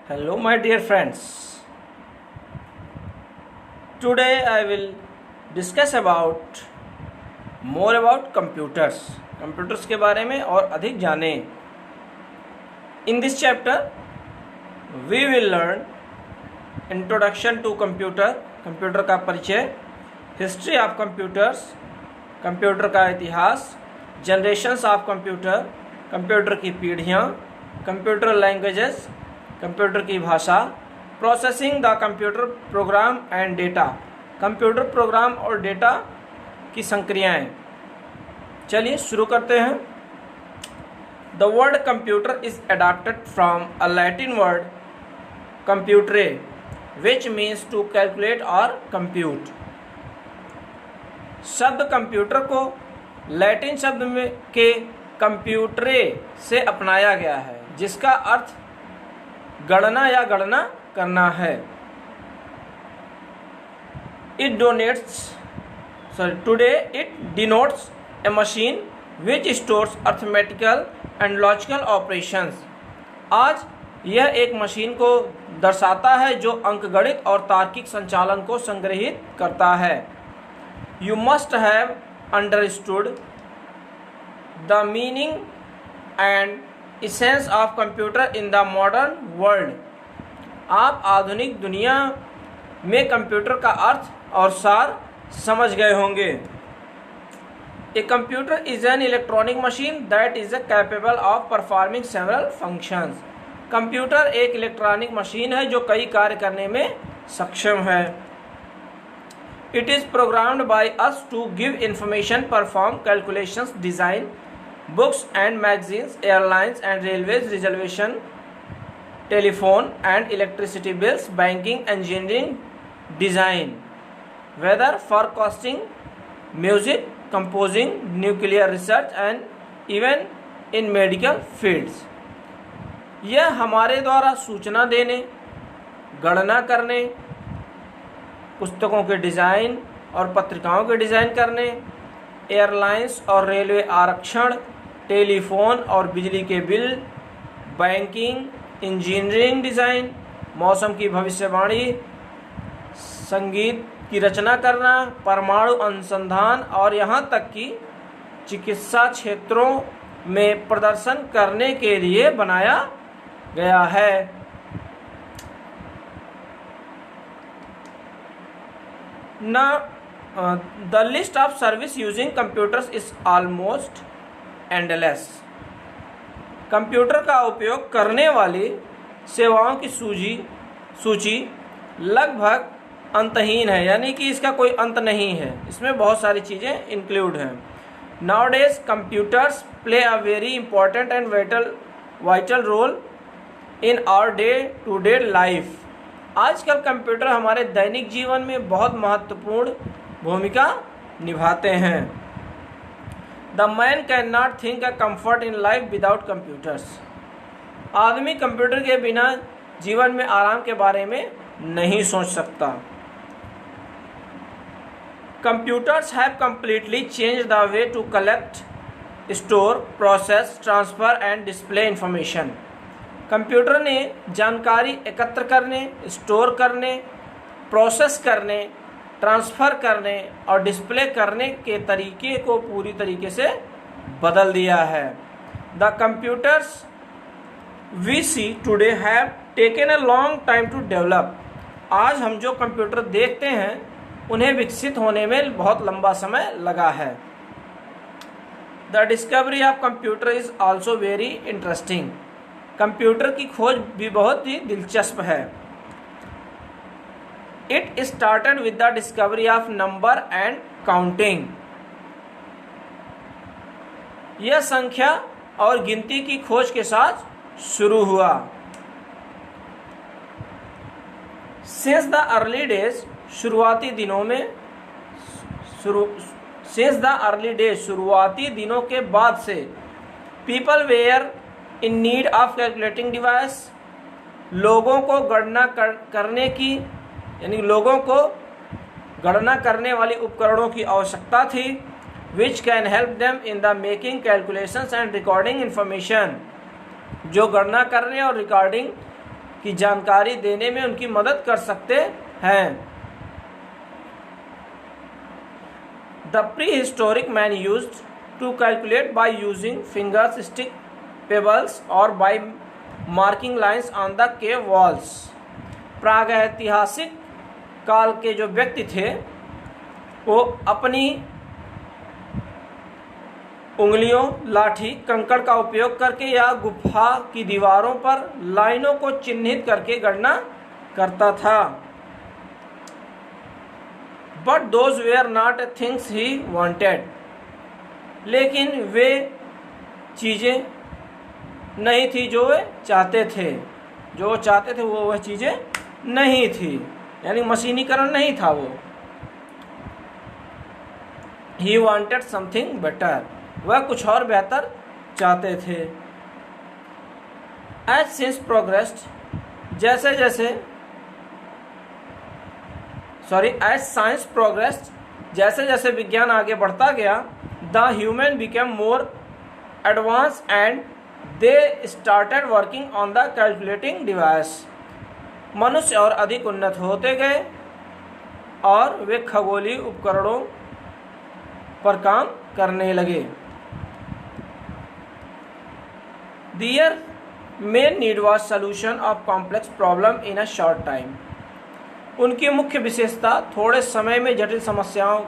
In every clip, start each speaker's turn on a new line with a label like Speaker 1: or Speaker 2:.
Speaker 1: Hello, my dear friends. Today I will discuss more about computers. Computers के बारे में और अधिक जाने. In this chapter, we will learn introduction to computer. Computer का परिचय, हिस्ट्री ऑफ कंप्यूटर्स, कंप्यूटर का इतिहास, जनरेशन्स ऑफ कंप्यूटर, कंप्यूटर की पीढ़ियाँ, कंप्यूटर लैंग्वेजेस, कंप्यूटर की भाषा, processing the computer program and data, computer program और डेटा की संक्रियाएँ. चलिए शुरू करते हैं. The word computer is adopted from a Latin word computare which means to calculate और कंप्यूट. शब्द कंप्यूटर को लैटिन शब्द में के कंप्यूटरे से अपनाया गया है, जिसका अर्थ गणना या गणना करना है. Today it denotes A machine which stores arithmetical and logical operations. आज यह एक मशीन को दर्शाता है जो अंकगणित और तार्किक संचालन को संग्रहित करता है. You must have understood the meaning and essence of computer in the modern world. आप आधुनिक दुनिया में कंप्यूटर का अर्थ और सार समझ गए होंगे. A computer is an electronic machine that is capable of performing several functions. Computer एक इलेक्ट्रॉनिक मशीन है जो कई कार्य करने में सक्षम है. It is programmed by us to give information, perform calculations, design books and magazines, airlines and railways reservation, telephone and electricity bills, banking, engineering, design, weather forecasting, music composing, nuclear research and even in medical fields. यह हमारे द्वारा सूचना देने, गणना करने, पुस्तकों के design और पत्रिकाओं के डिज़ाइन करने, एयरलाइंस और रेलवे आरक्षण, टेलीफोन और बिजली के बिल, बैंकिंग, इंजीनियरिंग डिज़ाइन, मौसम की भविष्यवाणी, संगीत की रचना करना, परमाणु अनुसंधान और यहाँ तक कि चिकित्सा क्षेत्रों में प्रदर्शन करने के लिए बनाया गया है. The list of service using computers is almost endless. Computer का उपयोग करने वाली सेवाओं की सूची लगभग अंतहीन है, यानी कि इसका कोई अंत नहीं है. इसमें बहुत सारी चीज़ें इंक्लूड हैं. Nowadays computers play a very important and vital role in our day-to-day life. आजकल कंप्यूटर हमारे दैनिक जीवन में बहुत महत्वपूर्ण भूमिका निभाते हैं. The man can not think a comfort in life without computers. आदमी कंप्यूटर के बिना जीवन में आराम के बारे में नहीं सोच सकता. Computers have completely change the way to collect, store, process, transfer and display information. Computer ने जानकारी एकत्र करने, स्टोर करने, प्रोसेस करने, ट्रांसफ़र करने और डिस्प्ले करने के तरीके को पूरी तरीके से बदल दिया है. The computers we see today have taken a long time to develop. आज हम जो कंप्यूटर देखते हैं उन्हें विकसित होने में बहुत लंबा समय लगा है. The discovery of computer is also very interesting. Computer की खोज भी बहुत ही दिलचस्प है. It started with the discovery of number and counting. यह संख्या और गिनती की खोज के साथ शुरू हुआ. सिंस द अर्ली डेज, शुरुआती दिनों के बाद से, people were in need of calculating device. लोगों को गणना करने वाली उपकरणों की आवश्यकता थी. Which can help them in the making calculations and recording information. जो गणना करने और रिकॉर्डिंग की जानकारी देने में उनकी मदद कर सकते हैं। The prehistoric man used to calculate by using fingers, stick, pebbles और by marking lines on the cave walls. प्रागैतिहासिक काल के जो व्यक्ति थे वो अपनी उंगलियों, लाठी, कंकड़ का उपयोग करके या गुफा की दीवारों पर लाइनों को चिन्हित करके गणना करता था। But those were not things he wanted, लेकिन वे चीज़ें नहीं थी जो वे चाहते थे। जो वो चाहते थे वो वह चीज़ें नहीं थी, यानी मशीनीकरण नहीं था वो। ही वांटेड समथिंग बेटर, वह कुछ और बेहतर चाहते थे। As science progressed, as science progressed, जैसे जैसे विज्ञान आगे बढ़ता गया, the human became more advance and they started working on the calculating device. मनुष्य और अधिक उन्नत होते गए और वे खगोलीय उपकरणों पर काम करने लगे। Their main need was solution of complex problem in a short time. उनकी मुख्य विशेषता थोड़े समय में जटिल समस्याओं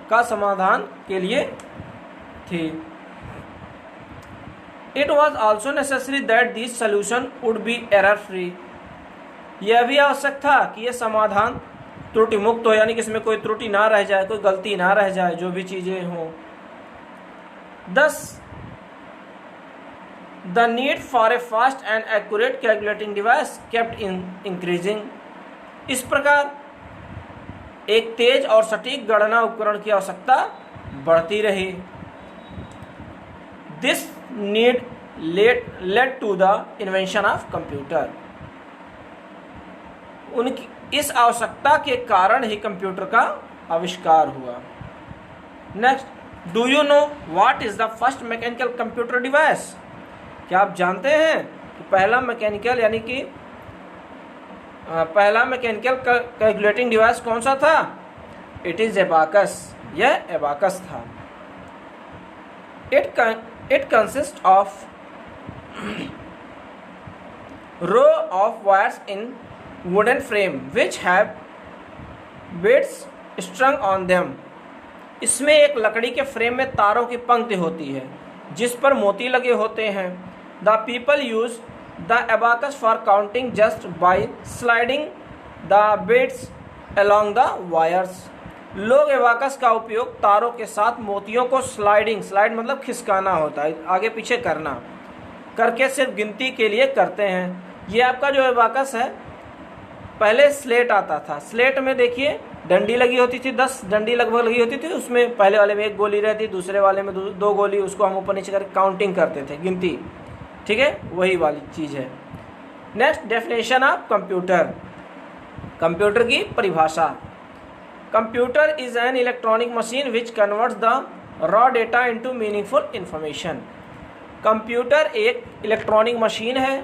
Speaker 1: का समाधान के लिए थी। It was also necessary that these solution would be error free. यह भी आवश्यक था कि यह समाधान त्रुटि मुक्त हो, यानी कि इसमें कोई त्रुटि ना रह जाए, कोई गलती ना रह जाए, जो भी चीज़ें हों। Thus, the need for a fast and accurate calculating device kept increasing. इस प्रकार एक तेज और सटीक गणना उपकरण की आवश्यकता बढ़ती रही। This need led to the invention of computer. उनकी इस आवश्यकता के कारण ही कंप्यूटर का आविष्कार हुआ। Next, do you know what is the first mechanical computer device? क्या आप जानते हैं कि पहला मैकेनिकल कैलकुलेटिंग डिवाइस कौन सा था? इट इज एबाकस, यह एबाकस था। It consist of row of wires in wooden frame which have beads strung on them. इसमें एक लकड़ी के फ्रेम में तारों की पंक्ति होती है जिस पर मोती लगे होते हैं। The people use the abacus for counting just by sliding the beads along the wires. लोग एबाकस का उपयोग तारों के साथ मोतियों को स्लाइड मतलब खिसकाना होता है, आगे पीछे करके सिर्फ गिनती के लिए करते हैं। ये आपका जो एबाकस है, पहले स्लेट आता था। स्लेट में देखिए डंडी लगी होती थी, 10 डंडी लगभग लगी होती थी। उसमें पहले वाले में 1 गोली रहती, दूसरे वाले में 2 गोली। उसको हम ऊपर नीचे करके काउंटिंग करते थे, गिनती। ठीक है, वही वाली चीज़ है। Next, definition of computer. Computer की परिभाषा। Computer is an electronic machine which converts the raw data into meaningful information. Computer एक इलेक्ट्रॉनिक मशीन है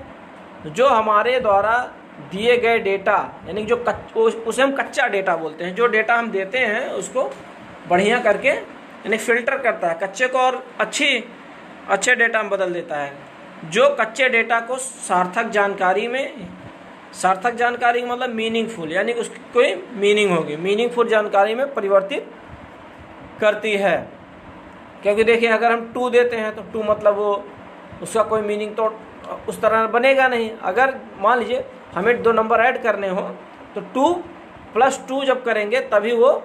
Speaker 1: जो हमारे द्वारा दिए गए डेटा, यानी जो उसे हम कच्चा डेटा बोलते हैं। जो डेटा हम देते हैं उसको बढ़िया करके यानी फिल्टर करता है कच्चे को, और अच्छे डेटा में बदल देता है। जो कच्चे डेटा को सार्थक जानकारी मतलब मीनिंगफुल, यानी उसकी कोई मीनिंग होगी, मीनिंगफुल जानकारी में परिवर्तित करती है। क्योंकि देखिए, अगर हम 2 देते हैं तो 2 मतलब वो उसका कोई मीनिंग तो उस तरह बनेगा नहीं। अगर मान लीजिए हमें 2 नंबर ऐड करने हो तो 2 + 2 जब करेंगे तभी वो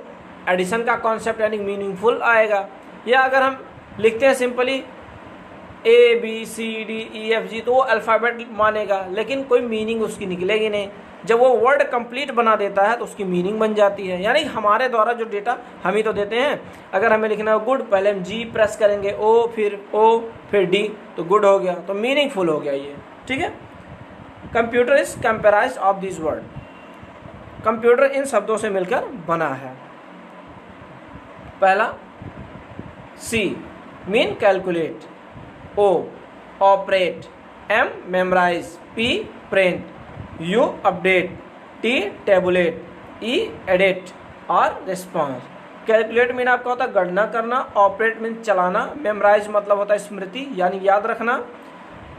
Speaker 1: एडिशन का कॉन्सेप्ट यानी मीनिंगफुल आएगा। या अगर हम लिखते हैं सिंपली ABCDEFG तो वो अल्फ़ाबेट मानेगा, लेकिन कोई मीनिंग उसकी निकलेगी नहीं। जब वो वर्ड कंप्लीट बना देता है तो उसकी मीनिंग बन जाती है। यानी हमारे द्वारा जो डेटा हम ही तो देते हैं। अगर हमें लिखना है गुड, पहले हम G प्रेस करेंगे, O फिर D, तो गुड हो गया, तो मीनिंगफुल हो गया ये। ठीक है। Computer is comprise of this word. Computer इन शब्दों से मिलकर बना है। पहला C mean calculate, O operate, M memorise, P print. U update, T tabulate, E edit और response। कैलकुलेट मीन आपका होता है गणना करना, ऑपरेट मीन चलाना, मेमोराइज मतलब होता है स्मृति यानी याद रखना,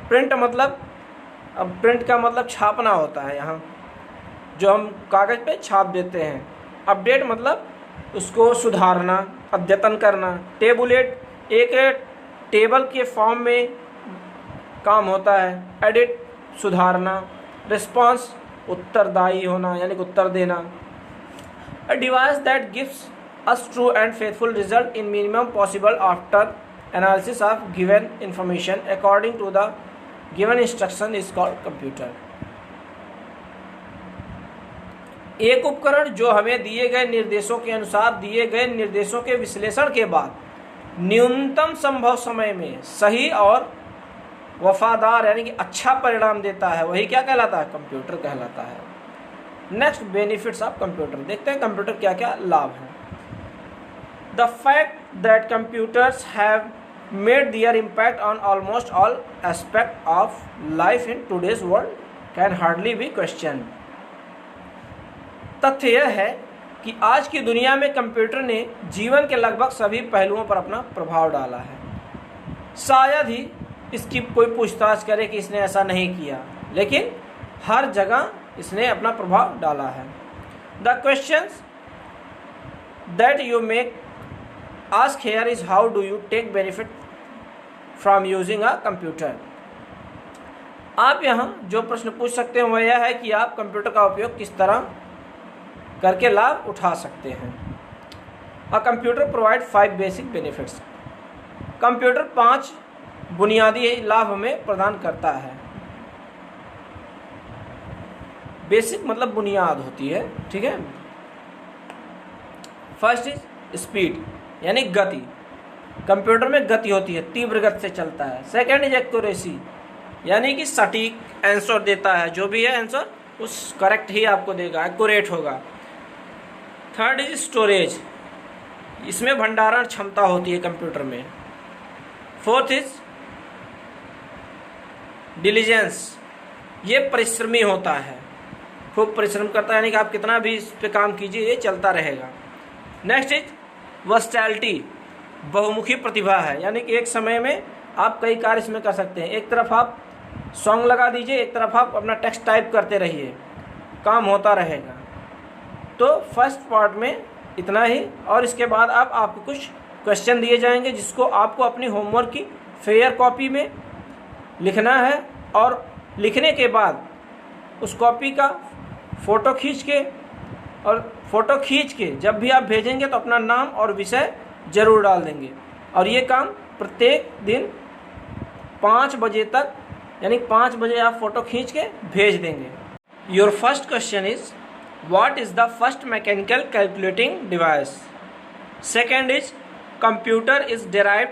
Speaker 1: प्रिंट मतलब अब प्रिंट का मतलब छापना होता है यहाँ जो हम कागज़ पे छाप देते हैं, अपडेट मतलब उसको सुधारना, अद्यतन करना, टेबुलेट एक टेबल के फॉर्म में काम होता है, एडिट सुधारना, रिस्पॉन्स उत्तरदायी होना यानी कि उत्तर देना, a device that gives us true and faithful result in minimum possible after analysis of given information according to the given instruction is called computer. एक उपकरण जो हमें दिए गए निर्देशों के अनुसार दिए गए निर्देशों के विश्लेषण के बाद न्यूनतम संभव समय में सही और वफादार यानी कि अच्छा परिणाम देता है, वही क्या कहलाता है? कंप्यूटर कहलाता है। Next, benefits of computer. देखते हैं कंप्यूटर क्या क्या लाभ हैं। The fact that computers have made their impact on almost all aspect of life in today's world can hardly be question. तथ्य यह है कि आज की दुनिया में कंप्यूटर ने जीवन के लगभग सभी पहलुओं पर अपना प्रभाव डाला है। शायद ही इसकी कोई पूछताछ करे कि इसने ऐसा नहीं किया, लेकिन हर जगह इसने अपना प्रभाव डाला है। The questions that you make ask here is how do you take benefit from using a computer. आप यहाँ जो प्रश्न पूछ सकते हैं वह यह है कि आप कंप्यूटर का उपयोग किस तरह करके लाभ उठा सकते हैं। A computer provide 5 basic benefits. Computer 5 बुनियादी लाभ हमें प्रदान करता है। बेसिक मतलब बुनियाद होती है, ठीक है। फर्स्ट इज स्पीड यानी गति, कंप्यूटर में गति होती है, तीव्र गति से चलता है। सेकेंड इज एक्यूरेसी यानी कि सटीक आंसर देता है, जो भी है आंसर उस करेक्ट ही आपको देगा, एक्यूरेट होगा। थर्ड इज स्टोरेज, इसमें भंडारण क्षमता होती है कंप्यूटर में। फोर्थ इज डिलीजेंस, ये परिश्रमी होता है, खूब परिश्रम करता है, यानी कि आप कितना भी इस पे काम कीजिए ये चलता रहेगा। नेक्स्ट इज वर्सटैलिटी, बहुमुखी प्रतिभा है, यानी कि एक समय में आप कई कार्य इसमें कर सकते हैं। एक तरफ आप सॉन्ग लगा दीजिए, एक तरफ आप अपना टेक्स्ट टाइप करते रहिए, काम होता रहेगा। तो फर्स्ट पार्ट में इतना ही, और इसके बाद आपको कुछ क्वेश्चन दिए जाएंगे जिसको आपको अपनी होमवर्क की फेयर कॉपी में लिखना है, और लिखने के बाद उस कॉपी का फ़ोटो खींच के जब भी आप भेजेंगे तो अपना नाम और विषय ज़रूर डाल देंगे। और ये काम प्रत्येक दिन 5 बजे तक, यानी 5 बजे आप फ़ोटो खींच के भेज देंगे। Your first question is what is the first mechanical calculating device. Second is computer is derived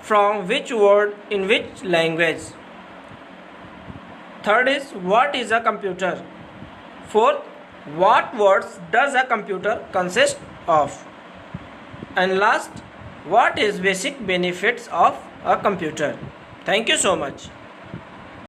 Speaker 1: from which word in which language. Third is what is a computer? Fourth, what words does a computer consist of? And last, what is basic benefits of a computer? Thank you so much.